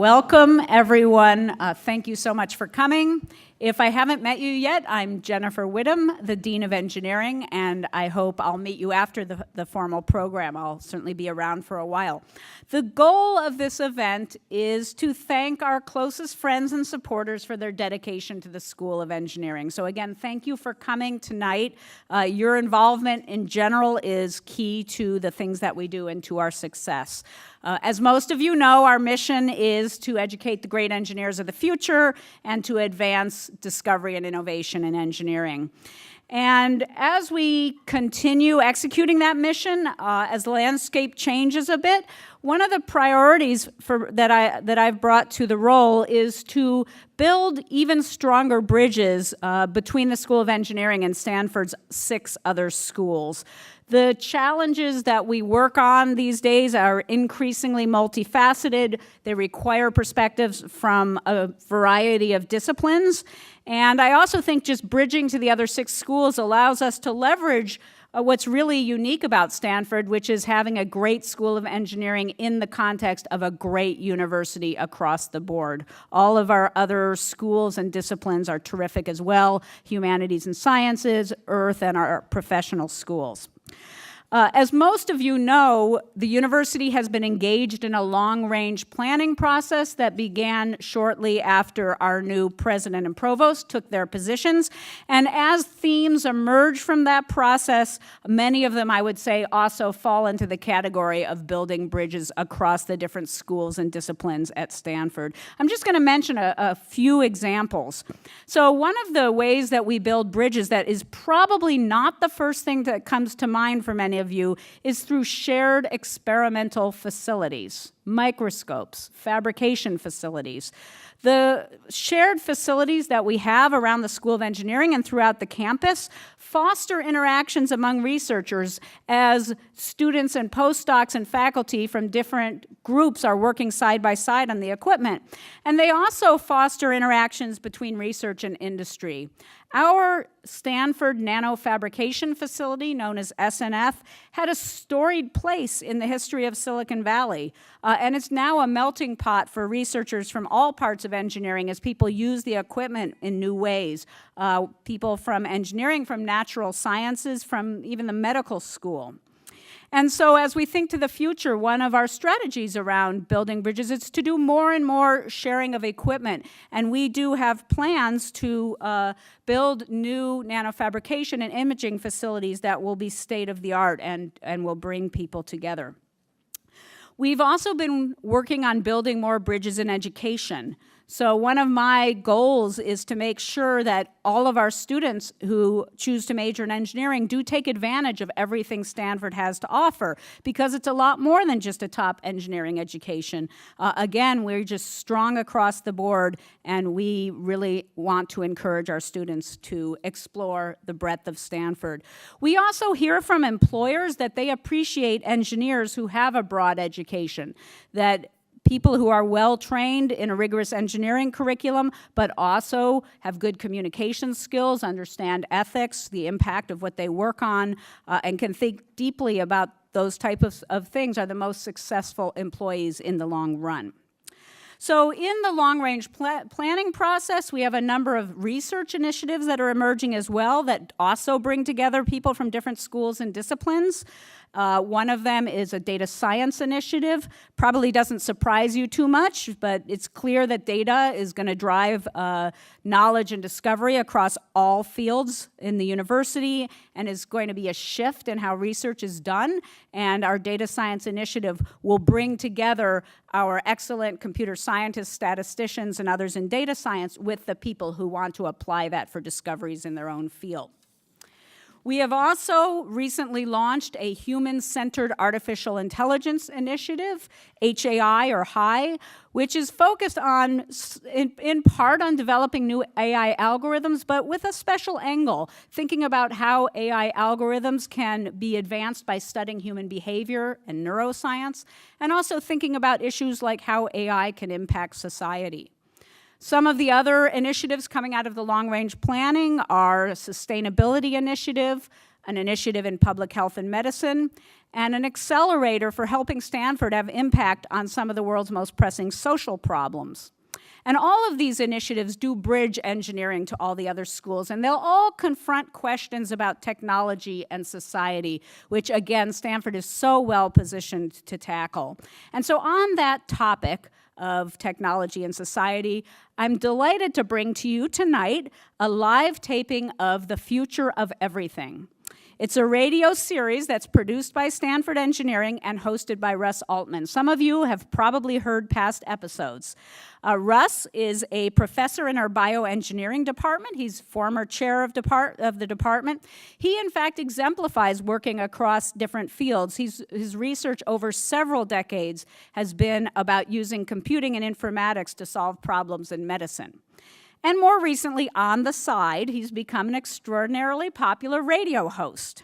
Welcome, everyone. Thank you so much for coming. If I haven't met you yet, I'm Jennifer Whittam, the Dean of Engineering, and I hope I'll meet you after the formal program. I'll certainly be around for a while. The goal of this event is to thank our closest friends and supporters for their dedication to the School of Engineering. So again, thank you for coming tonight. Your involvement in general is key to the things that we do and to our success. As most of you know, our mission is to educate the great engineers of the future and to advance discovery and innovation in engineering. And as we continue executing that mission, as the landscape changes a bit, one of the priorities that I've brought to the role is to build even stronger bridges between the School of Engineering and Stanford's 6 other schools. The challenges that we work on these days are increasingly multifaceted. They require perspectives from a variety of disciplines. And I also think just bridging to the other 6 schools allows us to leverage what's really unique about Stanford, which is having a great School of Engineering in the context of a great university across the board. All of our other schools and disciplines are terrific as well: humanities and sciences, earth, and our professional schools. As most of you know, the university has been engaged in a long-range planning process that began shortly after our new president and provost took their positions. And as themes emerge from that process, many of them, I would say, also fall into the category of building bridges across the different schools and disciplines at Stanford. I'm just going to mention a few examples. So one of the ways that we build bridges that is probably not the first thing that comes to mind for many of you is through shared experimental facilities, microscopes, fabrication facilities. The shared facilities that we have around the School of Engineering and throughout the campus foster interactions among researchers as students and postdocs and faculty from different groups are working side by side on the equipment. And they also foster interactions between research and industry. Our Stanford nanofabrication facility, known as SNF, had a storied place in the history of Silicon Valley, and it's now a melting pot for researchers from all parts of engineering as people use the equipment in new ways. People from engineering, from natural sciences, from even the medical school. And so as we think to the future, one of our strategies around building bridges is to do more and more sharing of equipment. And we do have plans to build new nanofabrication and imaging facilities that will be state-of-the-art and will bring people together. We've also been working on building more bridges in education. So one of my goals is to make sure that all of our students who choose to major in engineering do take advantage of everything Stanford has to offer, because it's a lot more than just a top engineering education. Again, we're just strong across the board, and we really want to encourage our students to explore the breadth of Stanford. We also hear from employers that they appreciate engineers who have a broad education, that people who are well-trained in a rigorous engineering curriculum, but also have good communication skills, understand ethics, the impact of what they work on, and can think deeply about those types of things are the most successful employees in the long run. So in the long-range planning process, we have a number of research initiatives that are emerging as well that also bring together people from different schools and disciplines. One of them is a data science initiative. Probably doesn't surprise you too much, but it's clear that data is going to drive knowledge and discovery across all fields in the university, and is going to be a shift in how research is done. And our data science initiative will bring together our excellent computer scientists, statisticians, and others in data science with the people who want to apply that for discoveries in their own field. We have also recently launched a human-centered artificial intelligence initiative, HAI or HI, which is focused on, in part on developing new AI algorithms, but with a special angle, thinking about how AI algorithms can be advanced by studying human behavior and neuroscience, and also thinking about issues like how AI can impact society. Some of the other initiatives coming out of the long-range planning are a sustainability initiative, an initiative in public health and medicine, and an accelerator for helping Stanford have impact on some of the world's most pressing social problems. And all of these initiatives do bridge engineering to all the other schools, and they'll all confront questions about technology and society, which, again, Stanford is so well positioned to tackle. And so on that topic of technology and society, I'm delighted to bring to you tonight a live taping of The Future of Everything. It's a radio series that's produced by Stanford Engineering and hosted by Russ Altman. Some of you have probably heard past episodes. Russ is a professor in our bioengineering department. He's former chair of the department. He, in fact, exemplifies working across different fields. His research over several decades has been about using computing and informatics to solve problems in medicine. And more recently, on the side, he's become an extraordinarily popular radio host.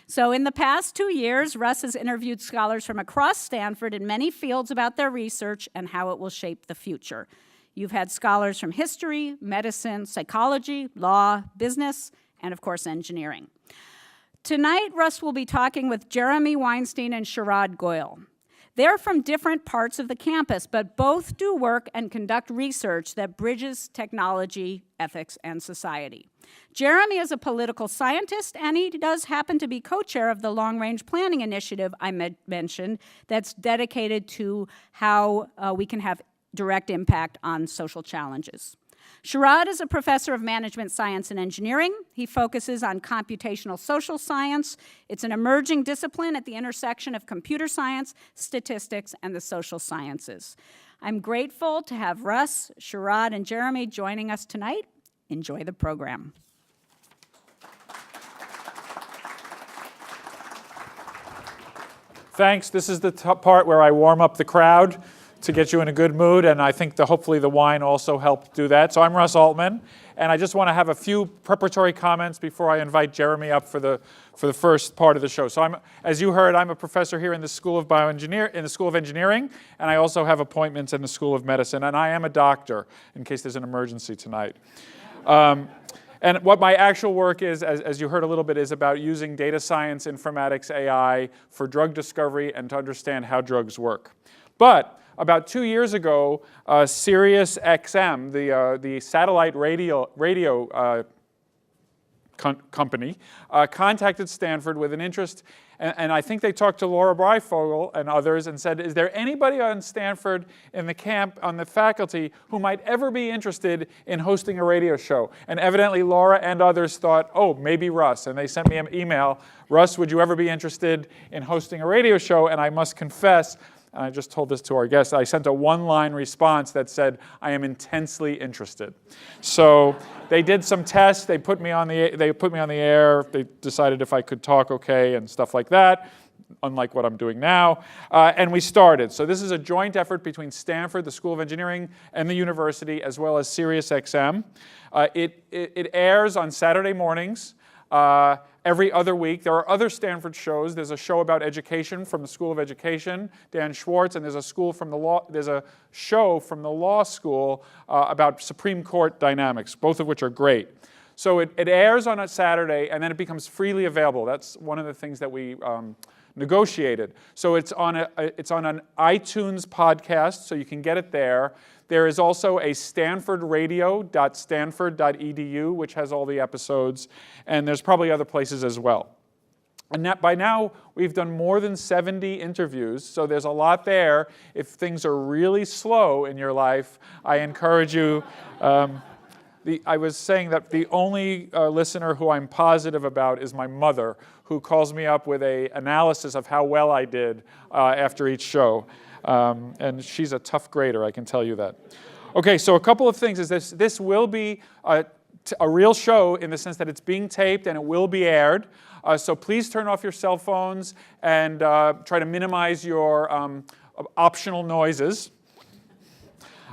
So in the past 2 years, Russ has interviewed scholars from across Stanford in many fields about their research and how it will shape the future. You've had scholars from history, medicine, psychology, law, business, and of course, engineering. Tonight, Russ will be talking with Jeremy Weinstein and Sharad Goyal. They're from different parts of the campus, but both do work and conduct research that bridges technology, ethics, and society. Jeremy is a political scientist, and he does happen to be co-chair of the long-range planning initiative I mentioned that's dedicated to how we can have direct impact on social challenges. Sharad is a professor of management science and engineering. He focuses on computational social science. It's an emerging discipline at the intersection of computer science, statistics, and the social sciences. I'm grateful to have Russ, Sharad, and Jeremy joining us tonight. Enjoy the program. Thanks. This is the part where I warm up the crowd to get you in a good mood, and I think hopefully the wine also helped do that. So I'm Russ Altman, and I just want to have a few preparatory comments before I invite Jeremy up for the first part of the show. So as you heard, I'm a professor here in the School of Engineering, and I also have appointments in the School of Medicine, and I am a doctor in case there's an emergency tonight. And what my actual work is, as you heard a little bit, is about using data science, informatics, AI for drug discovery and to understand how drugs work. But about 2 years ago, Sirius-XM, the satellite radio company, contacted Stanford with an interest, and I think they talked to Laura Breifogel and others and said, is there anybody on Stanford in the camp, on the faculty, who might ever be interested in hosting a radio show? And evidently Laura and others thought, oh, maybe Russ, and they sent me an email, Russ, would you ever be interested in hosting a radio show? And I must confess, and I just told this to our guests, I sent a one-line response that said, I am intensely interested. So they did some tests, they put me on the air, they decided if I could talk okay and stuff like that, unlike what I'm doing now, and we started. So this is a joint effort between Stanford, the School of Engineering, and the university, as well as Sirius-XM. It airs on Saturday mornings, every other week. There are other Stanford shows. There's a show about education from the School of Education, Dan Schwartz, and there's a show from the law school about Supreme Court dynamics, both of which are great. So it airs on a Saturday, and then it becomes freely available. That's one of the things that we negotiated. So it's on an iTunes podcast, so you can get it there. There is also a stanfordradio.stanford.edu, which has all the episodes, and there's probably other places as well. And by now, we've done more than 70 interviews, so there's a lot there. If things are really slow in your life, I encourage you. I was saying that the only listener who I'm positive about is my mother, who calls me up with an analysis of how well I did after each show. And she's a tough grader, I can tell you that. Okay, so a couple of things is this will be a real show in the sense that it's being taped and it will be aired. So please turn off your cell phones and try to minimize your optional noises.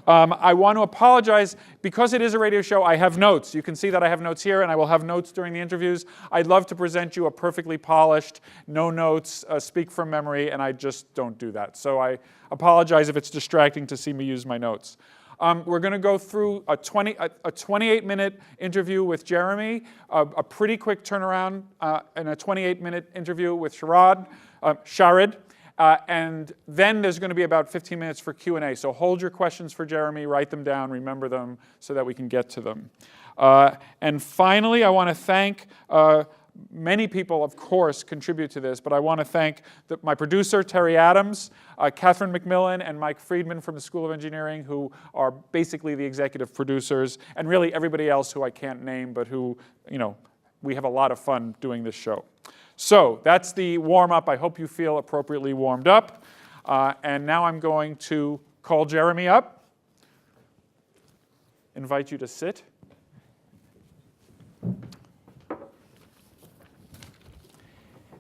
I want to apologize. Because it is a radio show, I have notes. You can see that I have notes here, and I will have notes during the interviews. I'd love to present you a perfectly polished, no notes, speak from memory, and I just don't do that. So I apologize if it's distracting to see me use my notes. We're going to go through a 28-minute interview with Jeremy, a pretty quick turnaround, and a 28-minute interview with Sharid. And then there's going to be about 15 minutes for Q&A. So hold your questions for Jeremy, write them down, remember them so that we can get to them. And finally, I want to thank many people, of course, contribute to this, but I want to thank my producer, Terry Adams, Catherine McMillan, and Mike Friedman from the School of Engineering, who are basically the executive producers, and really everybody else who I can't name, but who, we have a lot of fun doing this show. So that's the warm-up. I hope you feel appropriately warmed up. And now I'm going to call Jeremy up, invite you to sit.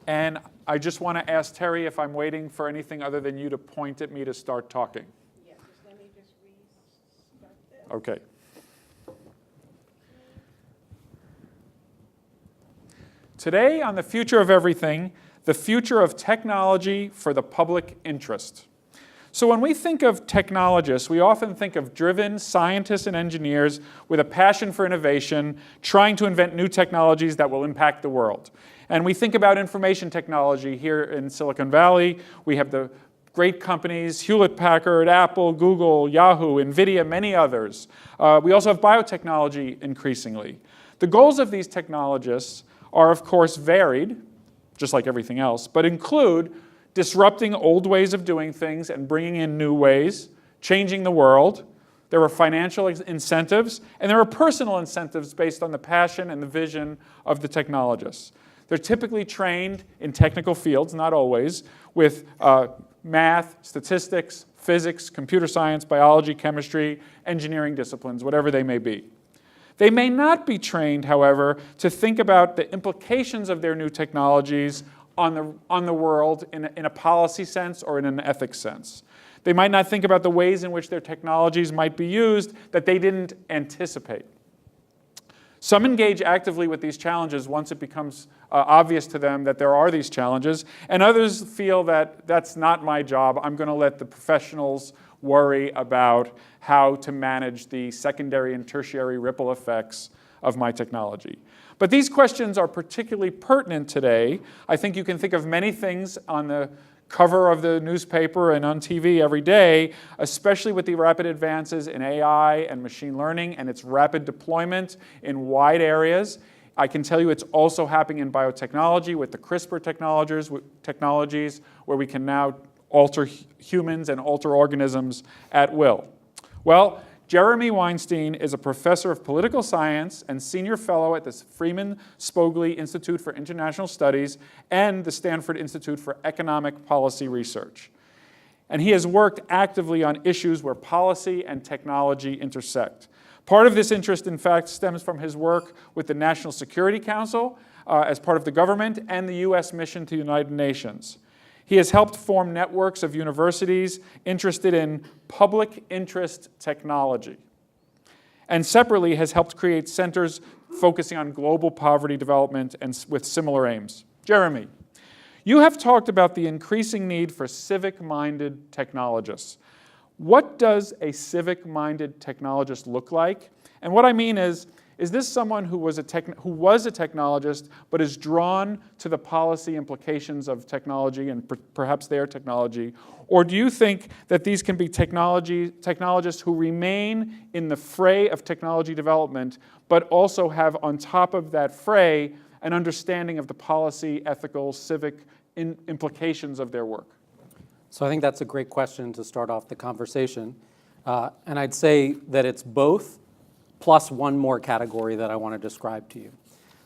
And I just want to ask Terry if I'm waiting for anything other than you to point at me to start talking. Yeah, just let me just restart this. Okay. Today on The Future of Everything, the future of technology for the public interest. So when we think of technologists, we often think of driven scientists and engineers with a passion for innovation, trying to invent new technologies that will impact the world. And we think about information technology here in Silicon Valley. We have the great companies, Hewlett-Packard, Apple, Google, Yahoo, NVIDIA, many others. We also have biotechnology increasingly. The goals of these technologists are, of course, varied, just like everything else, but include disrupting old ways of doing things and bringing in new ways, changing the world. There are financial incentives, and there are personal incentives based on the passion and the vision of the technologists. They're typically trained in technical fields, not always, with math, statistics, physics, computer science, biology, chemistry, engineering disciplines, whatever they may be. They may not be trained, however, to think about the implications of their new technologies on the world in a policy sense or in an ethics sense. They might not think about the ways in which their technologies might be used that they didn't anticipate. Some engage actively with these challenges once it becomes obvious to them that there are these challenges, and others feel that that's not my job. I'm going to let the professionals worry about how to manage the secondary and tertiary ripple effects of my technology. But these questions are particularly pertinent today. I think you can think of many things on the cover of the newspaper and on TV every day, especially with the rapid advances in AI and machine learning and its rapid deployment in wide areas. I can tell you it's also happening in biotechnology with the CRISPR technologies where we can now alter humans and alter organisms at will. Well, Jeremy Weinstein is a professor of political science and senior fellow at the Freeman Spogli Institute for International Studies and the Stanford Institute for Economic Policy Research. And he has worked actively on issues where policy and technology intersect. Part of this interest, in fact, stems from his work with the National Security Council as part of the government and the US mission to the United Nations. He has helped form networks of universities interested in public interest technology, and separately has helped create centers focusing on global poverty development and with similar aims. Jeremy, you have talked about the increasing need for civic-minded technologists. What does a civic-minded technologist look like? And what I mean is this someone who was a technologist but is drawn to the policy implications of technology and perhaps their technology? Or do you think that these can be technologists who remain in the fray of technology development but also have on top of that fray an understanding of the policy, ethical, civic implications of their work? So I think that's a great question to start off the conversation. And I'd say that it's both, plus one more category that I want to describe to you.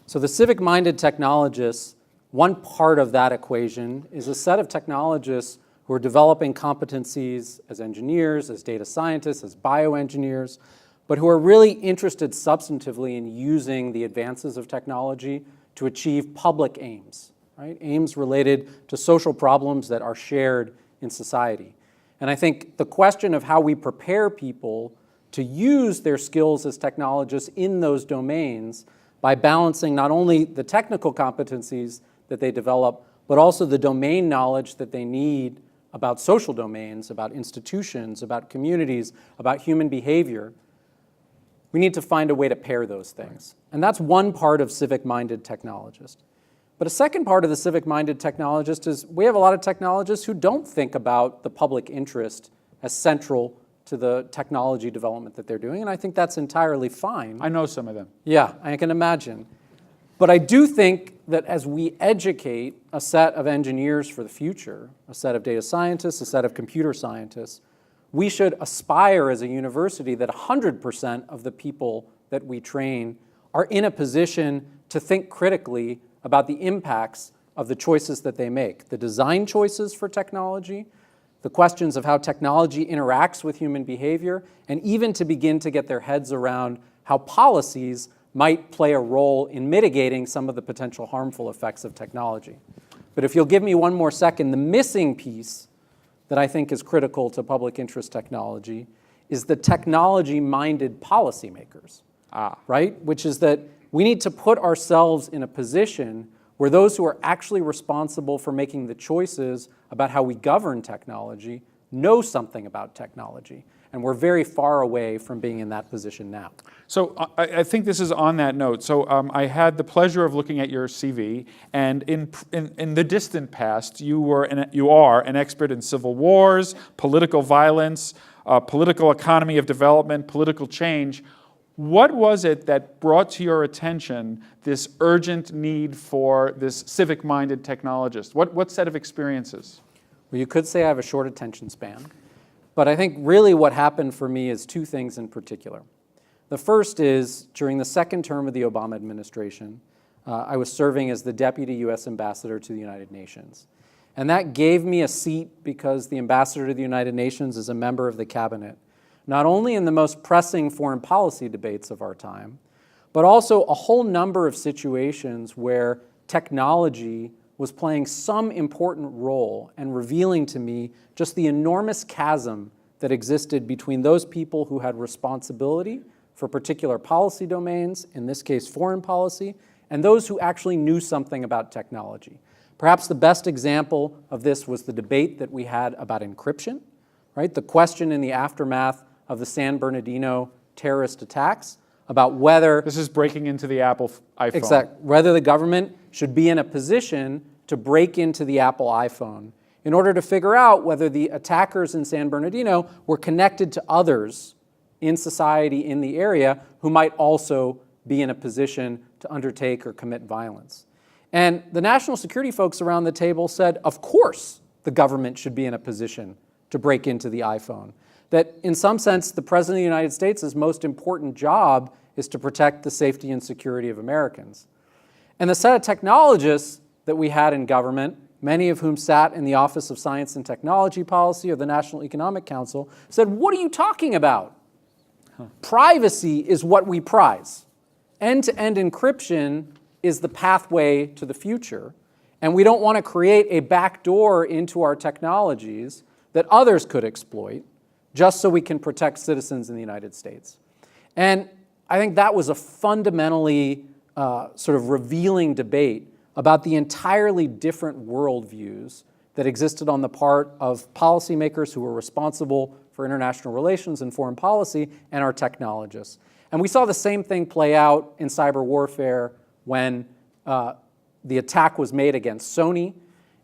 So the civic-minded technologists, one part of that equation is a set of technologists who are developing competencies as engineers, as data scientists, as bioengineers, but who are really interested substantively in using the advances of technology to achieve public aims, right? Aims related to social problems that are shared in society. And I think the question of how we prepare people to use their skills as technologists in those domains by balancing not only the technical competencies that they develop, but also the domain knowledge that they need about social domains, about institutions, about communities, about human behavior, we need to find a way to pair those things. And that's one part of civic-minded technologist. But a second part of the civic-minded technologist is we have a lot of technologists who don't think about the public interest as central to the technology development that they're doing, and I think that's entirely fine. I know some of them. Yeah, I can imagine. But I do think that as we educate a set of engineers for the future, a set of data scientists, a set of computer scientists, we should aspire as a university that 100% of the people that we train are in a position to think critically about the impacts of the choices that they make, the design choices for technology, the questions of how technology interacts with human behavior, and even to begin to get their heads around how policies might play a role in mitigating some of the potential harmful effects of technology. But if you'll give me one more second, the missing piece that I think is critical to public interest technology is the technology-minded policymakers, right? Which is that we need to put ourselves in a position where those who are actually responsible for making the choices about how we govern technology know something about technology. And we're very far away from being in that position now. So I think this is on that note. So I had the pleasure of looking at your CV, and in the distant past, you are an expert in civil wars, political violence, political economy of development, political change. What was it that brought to your attention this urgent need for this civic-minded technologist? What set of experiences? Well, you could say I have a short attention span, but I think really what happened for me is two things in particular. The first is, during the second term of the Obama administration, I was serving as the Deputy U.S. Ambassador to the United Nations. And that gave me a seat because the Ambassador to the United Nations is a member of the cabinet, not only in the most pressing foreign policy debates of our time, but also a whole number of situations where technology was playing some important role and revealing to me just the enormous chasm that existed between those people who had responsibility for particular policy domains, in this case foreign policy, and those who actually knew something about technology. Perhaps the best example of this was the debate that we had about encryption, right? The question in the aftermath of the San Bernardino terrorist attacks about whether... This is breaking into the Apple iPhone. Exactly. Whether the government should be in a position to break into the Apple iPhone in order to figure out whether the attackers in San Bernardino were connected to others in society in the area who might also be in a position to undertake or commit violence. And the national security folks around the table said, of course the government should be in a position to break into the iPhone. That in some sense, the President of the United States' most important job is to protect the safety and security of Americans. And the set of technologists that we had in government, many of whom sat in the Office of Science and Technology Policy or the National Economic Council, said, what are you talking about? Privacy is what we prize. End-to-end encryption is the pathway to the future, and we don't want to create a backdoor into our technologies that others could exploit just so we can protect citizens in the United States. And I think that was a fundamentally sort of revealing debate about the entirely different worldviews that existed on the part of policymakers who were responsible for international relations and foreign policy and our technologists. And we saw the same thing play out in cyber warfare when the attack was made against Sony.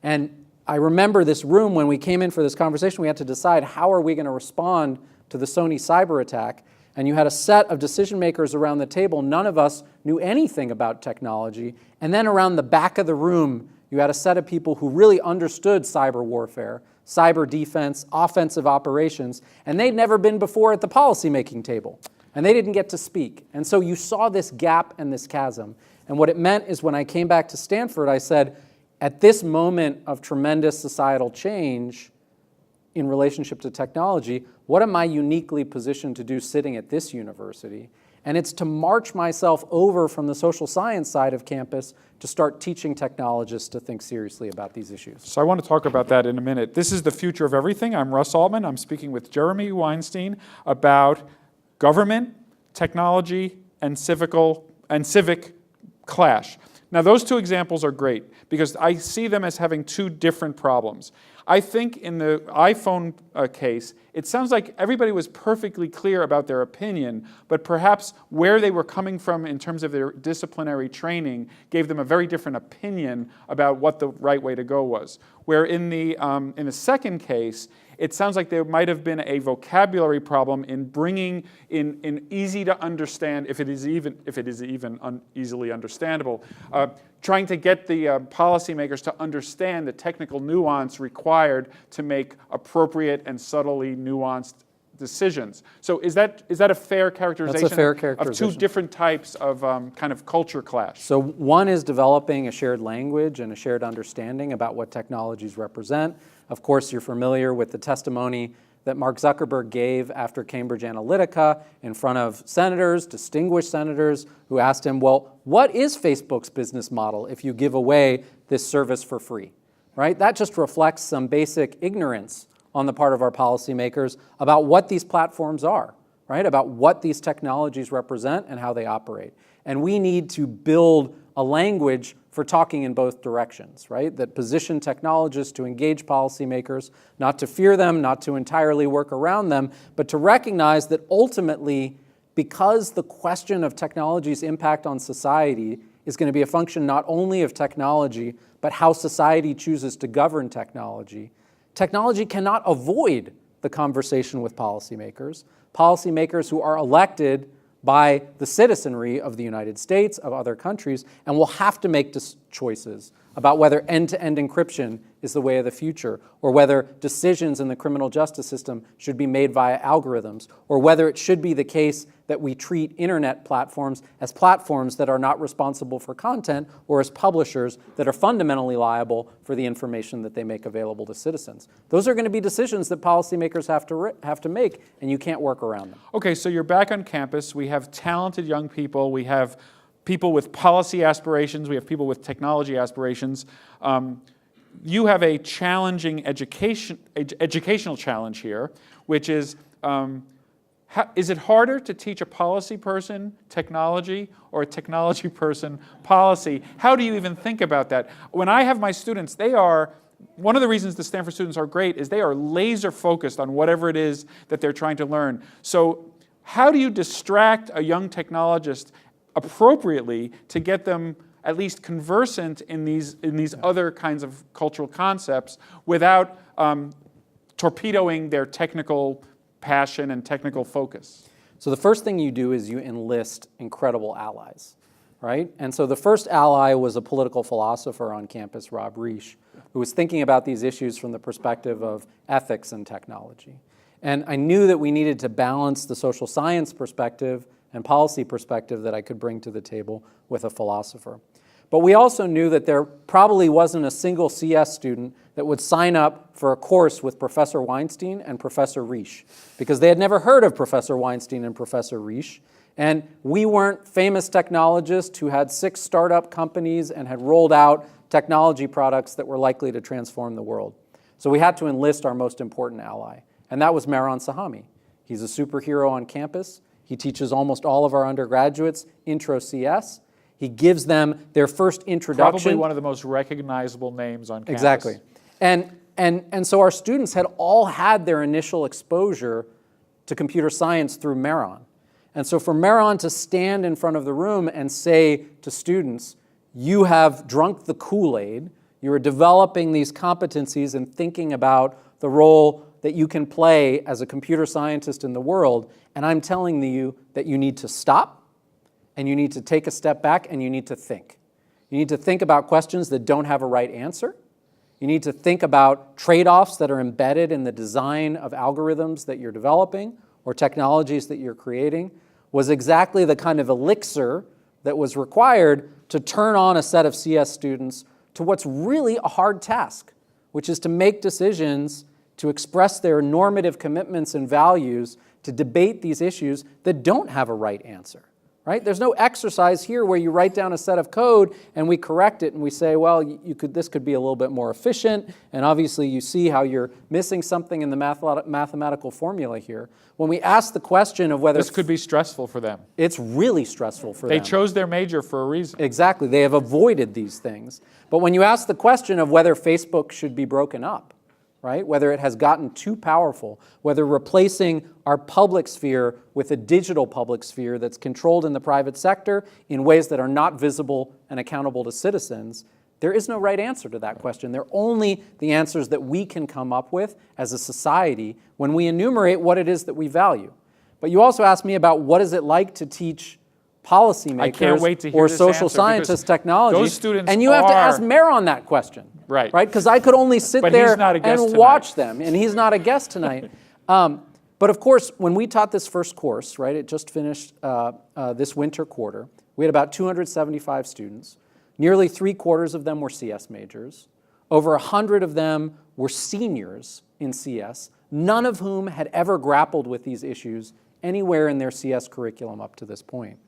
And I remember this room when we came in for this conversation, we had to decide how are we going to respond to the Sony cyber attack. And you had a set of decision makers around the table. None of us knew anything about technology. And then around the back of the room, you had a set of people who really understood cyber warfare, cyber defense, offensive operations, and they'd never been before at the policymaking table. And they didn't get to speak. And so you saw this gap and this chasm. And what it meant is when I came back to Stanford, I said, at this moment of tremendous societal change in relationship to technology, what am I uniquely positioned to do sitting at this university? And it's to march myself over from the social science side of campus to start teaching technologists to think seriously about these issues. So I want to talk about that in a minute. This is The Future of Everything. I'm Russ Altman. I'm speaking with Jeremy Weinstein about government, technology, and civic clash. Now, those two examples are great because I see them as having two different problems. I think in the iPhone case, it sounds like everybody was perfectly clear about their opinion, but perhaps where they were coming from in terms of their disciplinary training gave them a very different opinion about what the right way to go was. Where in the second case, it sounds like there might have been a vocabulary problem in bringing in easy to understand, if it is even easily understandable, trying to get the policymakers to understand the technical nuance required to make appropriate and subtly nuanced decisions. So is that a fair characterization, That's a fair of characterization. two different types of kind of culture clash? So one is developing a shared language and a shared understanding about what technologies represent. Of course, you're familiar with the testimony that Mark Zuckerberg gave after Cambridge Analytica in front of senators, distinguished senators, who asked him, well, what is Facebook's business model if you give away this service for free, right? That just reflects some basic ignorance on the part of our policymakers about what these platforms are, right? About what these technologies represent and how they operate. And we need to build a language for talking in both directions, right? That position technologists to engage policymakers, not to fear them, not to entirely work around them, but to recognize that ultimately, because the question of technology's impact on society is going to be a function not only of technology, but how society chooses to govern technology, technology cannot avoid the conversation with policymakers, policymakers who are elected by the citizenry of the United States, of other countries, and will have to make choices about whether end-to-end encryption is the way of the future, or whether decisions in the criminal justice system should be made via algorithms, or whether it should be the case that we treat internet platforms as platforms that are not responsible for content, or as publishers that are fundamentally liable for the information that they make available to citizens. Those are going to be decisions that policymakers have to make, and you can't work around them. Okay, so you're back on campus. We have talented young people. We have people with policy aspirations. We have people with technology aspirations. You have a challenging educational challenge here, which is it harder to teach a policy person technology or a technology person policy? How do you even think about that? When I have my students, one of the reasons the Stanford students are great is they are laser focused on whatever it is that they're trying to learn. So how do you distract a young technologist appropriately to get them at least conversant in these other kinds of cultural concepts without torpedoing their technical passion and technical focus? So the first thing you do is you enlist incredible allies, right? And so the first ally was a political philosopher on campus, Rob Reich, who was thinking about these issues from the perspective of ethics and technology. And I knew that we needed to balance the social science perspective and policy perspective that I could bring to the table with a philosopher. But we also knew that there probably wasn't a single CS student that would sign up for a course with Professor Weinstein and Professor Reich, because they had never heard of Professor Weinstein and Professor Reich. And we weren't famous technologists who had 6 startup companies and had rolled out technology products that were likely to transform the world. So we had to enlist our most important ally, and that was Mehran Sahami. He's a superhero on campus. He teaches almost all of our undergraduates Intro CS. He gives them their first introduction. Probably one of the most recognizable names on campus. Exactly. And so our students had all had their initial exposure to computer science through Mehran. And so for Mehran to stand in front of the room and say to students, you have drunk the Kool-Aid, you are developing these competencies and thinking about the role that you can play as a computer scientist in the world, and I'm telling you that you need to stop, and you need to take a step back, and you need to think. You need to think about questions that don't have a right answer. You need to think about trade-offs that are embedded in the design of algorithms that you're developing or technologies that you're creating, was exactly the kind of elixir that was required to turn on a set of CS students to what's really a hard task, which is to make decisions, to express their normative commitments and values, to debate these issues that don't have a right answer, right? There's no exercise here where you write down a set of code and we correct it and we say, well, this could be a little bit more efficient, and obviously you see how you're missing something in the mathematical formula here. When we ask the question of whether... This could be stressful for them. It's really stressful for them. They chose their major for a reason. Exactly. They have avoided these things. But when you ask the question of whether Facebook should be broken up, right? Whether it has gotten too powerful, whether replacing our public sphere with a digital public sphere that's controlled in the private sector in ways that are not visible and accountable to citizens, there is no right answer to that question. They're only the answers that we can come up with as a society when we enumerate what it is that we value. But you also asked me about what is it like to teach policymakers I can't wait to hear or this social answer, scientists because technology. those students and you have to ask are- Meron that question. Right. Because I could only sit But there he's not a guest and tonight. watch them, and he's not a guest tonight. But of course, when we taught this first course, right, it just finished this winter quarter, we had about 275 students. Nearly 3/4 of them were CS majors. Over 100 of them were seniors in CS, none of whom had ever grappled with these issues anywhere in their CS curriculum up to this point.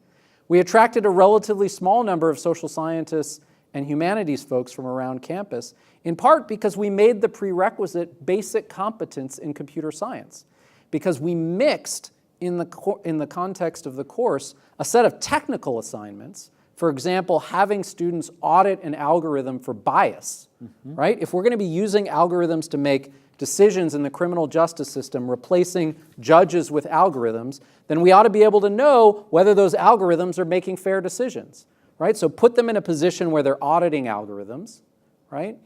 We attracted a relatively small number of social scientists and humanities folks from around campus, in part because we made the prerequisite basic competence in computer science, because we mixed in the context of the course a set of technical assignments. For example, having students audit an algorithm for bias, right? If we're going to be using algorithms to make decisions in the criminal justice system, replacing judges with algorithms, then we ought to be able to know whether those algorithms are making fair decisions, right? So put them in a position where they're auditing algorithms, right?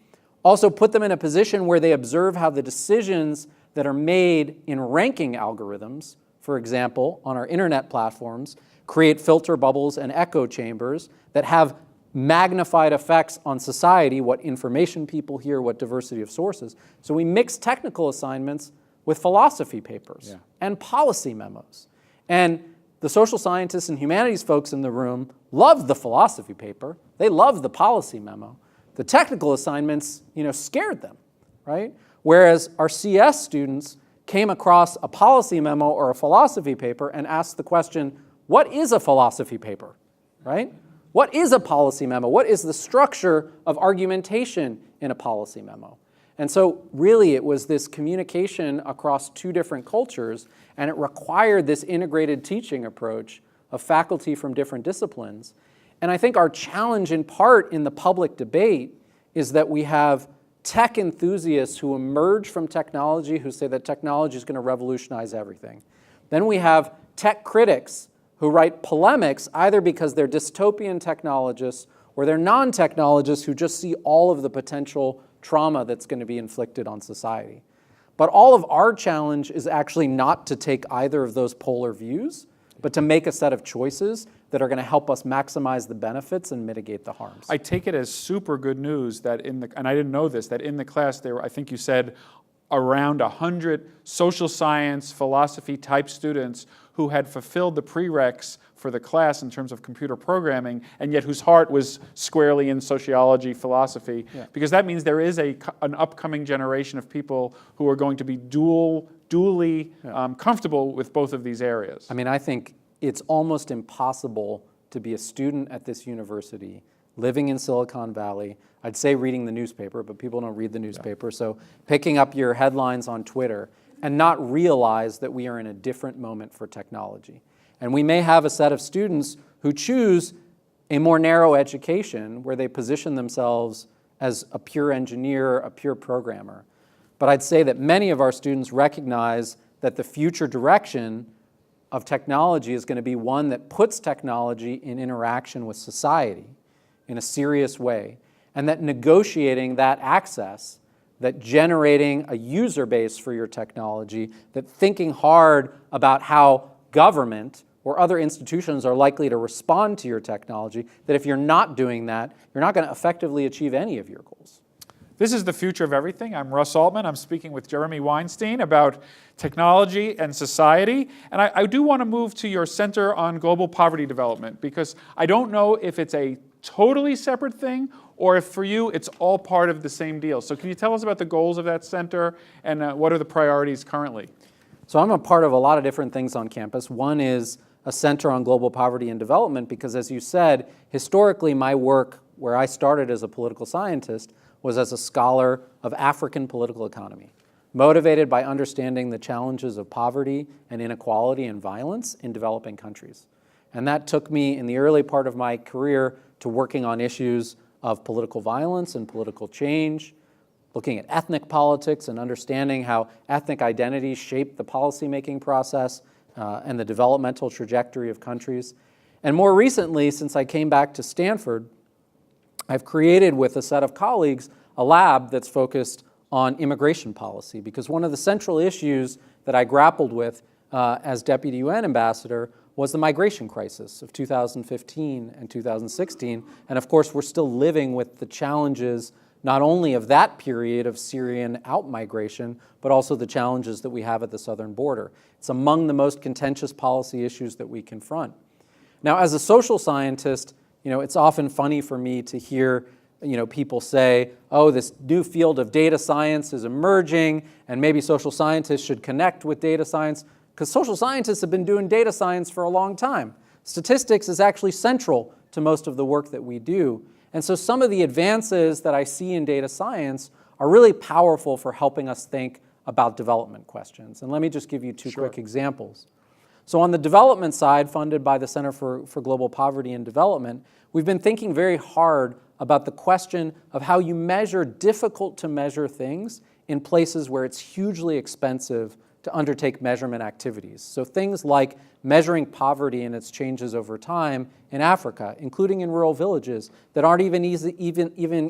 Also put them in a position where they observe how the decisions that are made in ranking algorithms, for example, on our internet platforms, create filter bubbles and echo chambers that have magnified effects on society, what information people hear, what diversity of sources. So we mix technical assignments with philosophy papers and policy memos. And the social scientists and humanities folks in the room loved the philosophy paper. They loved the policy memo. The technical assignments, scared them, right? Whereas our CS students came across a policy memo or a philosophy paper and asked the question, what is a philosophy paper, right? What is a policy memo? What is the structure of argumentation in a policy memo? And so really it was this communication across two different cultures, and it required this integrated teaching approach of faculty from different disciplines. And I think our challenge in part in the public debate is that we have tech enthusiasts who emerge from technology who say that technology is going to revolutionize everything. Then we have tech critics who write polemics either because they're dystopian technologists or they're non-technologists who just see all of the potential trauma that's going to be inflicted on society. But all of our challenge is actually not to take either of those polar views, but to make a set of choices that are going to help us maximize the benefits and mitigate the harms. I take it as super good news that and I didn't know this, that in the class there were, I think you said, around 100 social science, philosophy type students who had fulfilled the prereqs for the class in terms of computer programming, and yet whose heart was squarely in sociology, philosophy, because that means there is an upcoming generation of people who are going to be dually comfortable with both of these areas. I mean, I think it's almost impossible to be a student at this university living in Silicon Valley. I'd say reading the newspaper, but people don't read the newspaper. So picking up your headlines on Twitter and not realize that we are in a different moment for technology. And we may have a set of students who choose a more narrow education where they position themselves as a pure engineer, a pure programmer. But I'd say that many of our students recognize that the future direction of technology is going to be one that puts technology in interaction with society in a serious way, and that negotiating that access, that generating a user base for your technology, that thinking hard about how government or other institutions are likely to respond to your technology, that if you're not doing that, you're not going to effectively achieve any of your goals. This is The Future of Everything. I'm Russ Altman. I'm speaking with Jeremy Weinstein about technology and society. And I do want to move to your Center on Global Poverty Development, because I don't know if it's a totally separate thing or if for you it's all part of the same deal. So can you tell us about the goals of that center and what are the priorities currently? So I'm a part of a lot of different things on campus. One is a Center on Global Poverty and Development because, as you said, historically my work, where I started as a political scientist, was as a scholar of African political economy, motivated by understanding the challenges of poverty and inequality and violence in developing countries. And that took me in the early part of my career to working on issues of political violence and political change, looking at ethnic politics and understanding how ethnic identities shape the policymaking process and the developmental trajectory of countries. And more recently, since I came back to Stanford, I've created with a set of colleagues a lab that's focused on immigration policy, because one of the central issues that I grappled with as Deputy UN Ambassador was the migration crisis of 2015 and 2016. And of course, we're still living with the challenges not only of that period of Syrian out-migration, but also the challenges that we have at the southern border. It's among the most contentious policy issues that we confront. Now, as a social scientist, it's often funny for me to hear people say, oh, this new field of data science is emerging, and maybe social scientists should connect with data science, because social scientists have been doing data science for a long time. Statistics is actually central to most of the work that we do. And so some of the advances that I see in data science are really powerful for helping us think about development questions. And let me just give you two quick examples. So on the development side, funded by the Center for Global Poverty and Development, we've been thinking very hard about the question of how you measure difficult to measure things in places where it's hugely expensive to undertake measurement activities. So things like measuring poverty and its changes over time in Africa, including in rural villages that aren't even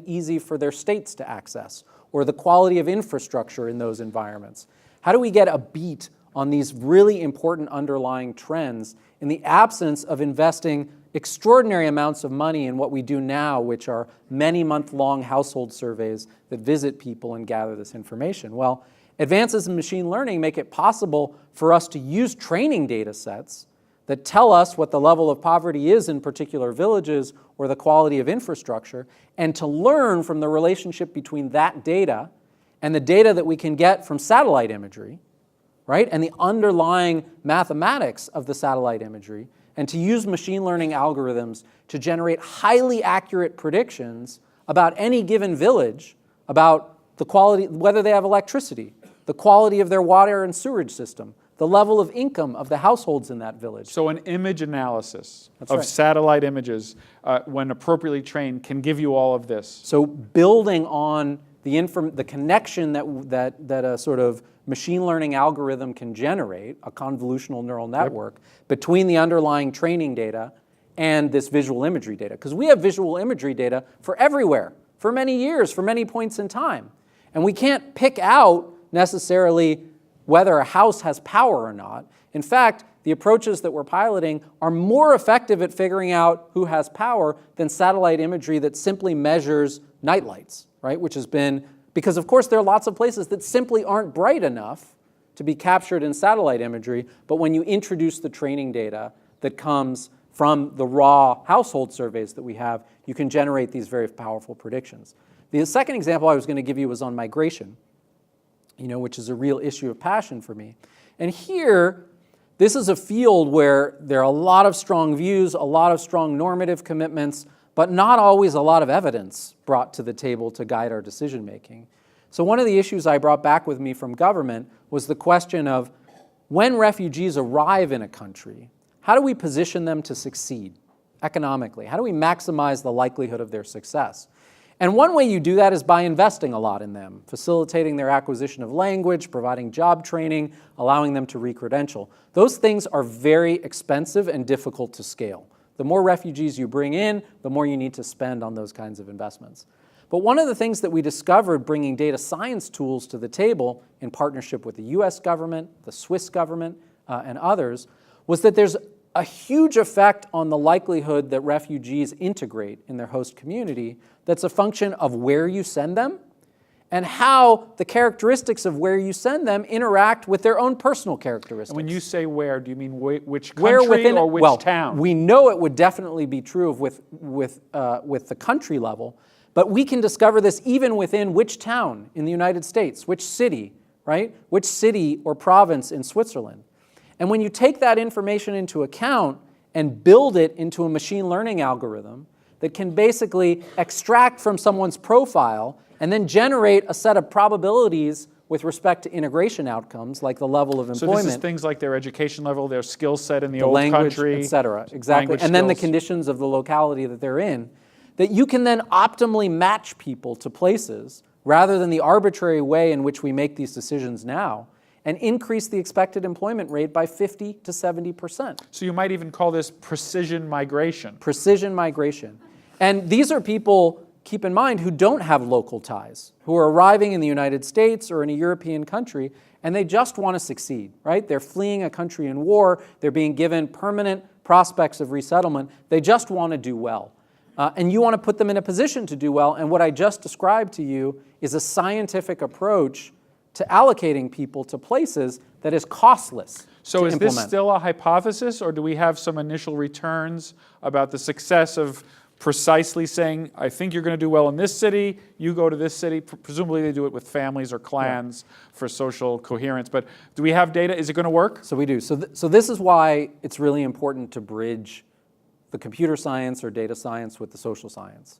easy for their states to access, or the quality of infrastructure in those environments. How do we get a beat on these really important underlying trends in the absence of investing extraordinary amounts of money in what we do now, which are many month-long household surveys that visit people and gather this information? Well, advances in machine learning make it possible for us to use training data sets that tell us what the level of poverty is in particular villages or the quality of infrastructure, and to learn from the relationship between that data and the data that we can get from satellite imagery, right, and the underlying mathematics of the satellite imagery, and to use machine learning algorithms to generate highly accurate predictions about any given village, about the quality, whether they have electricity, the quality of their water and sewage system, the level of income of the households in that village. So an image analysis That's of right. satellite images, when appropriately trained, can give you all of this. So building on the connection that a sort of machine learning algorithm can generate, a convolutional neural network, between the underlying training data and this visual imagery data. Because we have visual imagery data for everywhere, for many years, for many points in time. And we can't pick out necessarily whether a house has power or not. In fact, the approaches that we're piloting are more effective at figuring out who has power than satellite imagery that simply measures nightlights, right? Which has been, because of course there are lots of places that simply aren't bright enough to be captured in satellite imagery, but when you introduce the training data that comes from the raw household surveys that we have, you can generate these very powerful predictions. The second example I was going to give you was on migration, which is a real issue of passion for me. And here, this is a field where there are a lot of strong views, a lot of strong normative commitments, but not always a lot of evidence brought to the table to guide our decision making. So one of the issues I brought back with me from government was the question of, when refugees arrive in a country, how do we position them to succeed economically? How do we maximize the likelihood of their success? And one way you do that is by investing a lot in them, facilitating their acquisition of language, providing job training, allowing them to re-credential. Those things are very expensive and difficult to scale. The more refugees you bring in, the more you need to spend on those kinds of investments. But one of the things that we discovered bringing data science tools to the table in partnership with the US government, the Swiss government, and others, was that there's a huge effect on the likelihood that refugees integrate in their host community that's a function of where you send them and how the characteristics of where you send them interact with their own personal characteristics. And when you say where, do you mean which Where country within, or which well, town? We know it would definitely be true with the country level, but we can discover this even within which town in the United States, which city, right? Which city or province in Switzerland. And when you take that information into account and build it into a machine learning algorithm that can basically extract from someone's profile and then generate a set of probabilities with respect to integration outcomes, like the level of employment. So this is things like their education level, their skill set in the old language, country, et cetera. Exactly. language And then the skills. conditions of the locality that they're in, that you can then optimally match people to places rather than the arbitrary way in which we make these decisions now, and increase the expected employment rate by 50 to 70%. So you might even call this precision migration. Precision migration. And these are people, keep in mind, who don't have local ties, who are arriving in the United States or in a European country, and they just want to succeed, right? They're fleeing a country in war. They're being given permanent prospects of resettlement. They just want to do well. And you want to put them in a position to do well. And what I just described to you is a scientific approach to allocating people to places that is costless. So is this still a hypothesis, or do we have some initial returns about the success of precisely saying, I think you're going to do well in this city, you go to this city? Presumably they do it with families or clans for social coherence. But do we have data? Is it going to work? So we do. So this is why it's really important to bridge the computer science or data science with the social science.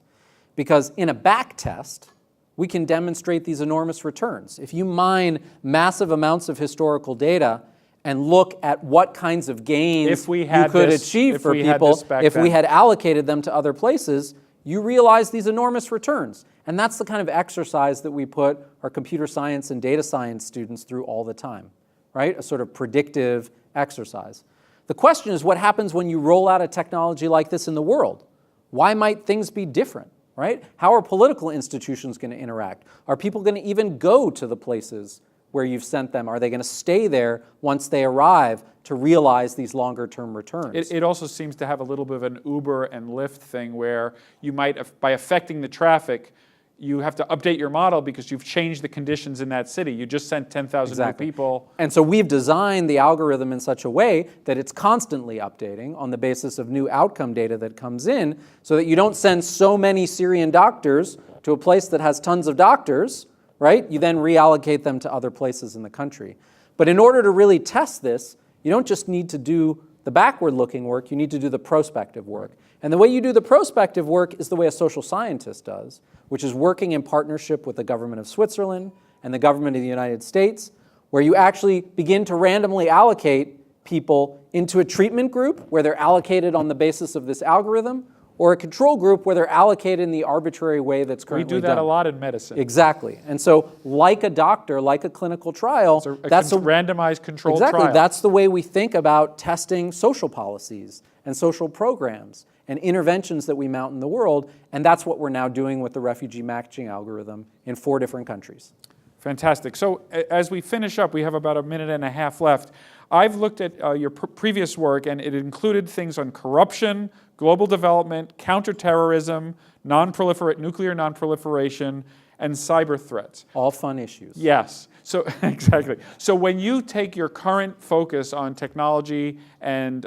Because in a back test, we can demonstrate these enormous returns. If you mine massive amounts of historical data and look at what kinds of gains you could achieve for people if we had allocated them to other places, you realize these enormous returns. And that's the kind of exercise that we put our computer science and data science students through all the time, right? A sort of predictive exercise. The question is, what happens when you roll out a technology like this in the world? Why might things be different? Right? How are political institutions going to interact? Are people going to even go to the places where you've sent them? Are they going to stay there once they arrive to realize these longer-term returns? It also seems to have a little bit of an Uber and Lyft thing where you might, by affecting the traffic, you have to update your model because you've changed the conditions in that city. You just sent 10,000 new people. And so we've designed the algorithm in such a way that it's constantly updating on the basis of new outcome data that comes in, so that you don't send so many Syrian doctors to a place that has tons of doctors, right? You then reallocate them to other places in the country. But in order to really test this, you don't just need to do the backward-looking work, you need to do the prospective work. And the way you do the prospective work is the way a social scientist does, which is working in partnership with the government of Switzerland and the government of the United States, where you actually begin to randomly allocate people into a treatment group where they're allocated on the basis of this algorithm, or a control group where they're allocated in the arbitrary way that's currently done. We do that a lot in medicine. Exactly. And so like a doctor, like a clinical trial, that's a randomized controlled trial. Exactly. That's the way we think about testing social policies and social programs and interventions that we mount in the world, and that's what we're now doing with the refugee matching algorithm in 4 different countries. Fantastic. So as we finish up, we have about a minute and a half left. I've looked at your previous work, and it included things on corruption, global development, counterterrorism, nuclear nonproliferation, and cyber threats. All fun issues. Yes. So exactly. So when you take your current focus on technology and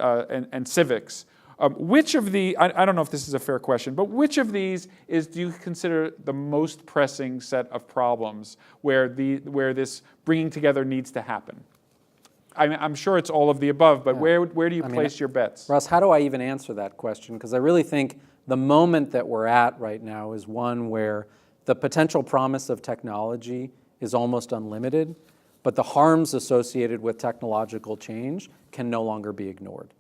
civics, which of the, I don't know if this is a fair question, but which of these do you consider the most pressing set of problems where this bringing together needs to happen? I'm sure it's all of the above, but where do you place your bets? Russ, how do I even answer that question? Because I really think the moment that we're at right now is one where the potential promise of technology is almost unlimited, but the harms associated with technological change can no longer be ignored.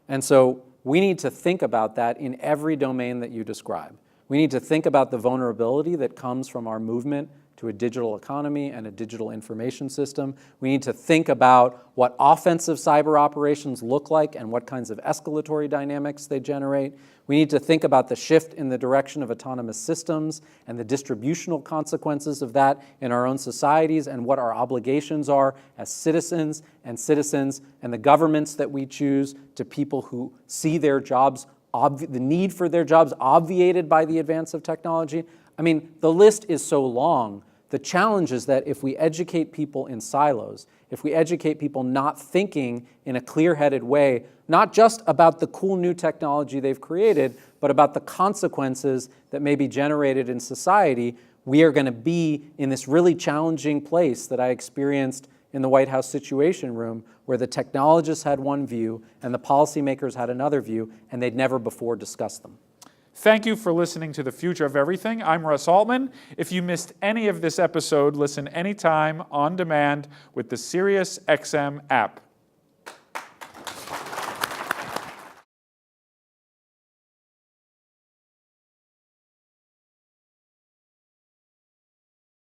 And so we need to think about that in every domain that you describe. We need to think about the vulnerability that comes from our movement to a digital economy and a digital information system. We need to think about what offensive cyber operations look like and what kinds of escalatory dynamics they generate. We need to think about the shift in the direction of autonomous systems and the distributional consequences of that in our own societies and what our obligations are as citizens and the governments that we choose to people who see their jobs, the need for their jobs obviated by the advance of technology. I mean, the list is so long. The challenge is that if we educate people in silos, if we educate people not thinking in a clear-headed way, not just about the cool new technology they've created, but about the consequences that may be generated in society, we are going to be in this really challenging place that I experienced in the White House Situation Room, where the technologists had one view and the policymakers had another view, and they'd never before discussed them. Thank you for listening to The Future of Everything. I'm Russ Altman. If you missed any of this episode, listen anytime on demand with the SiriusXM app.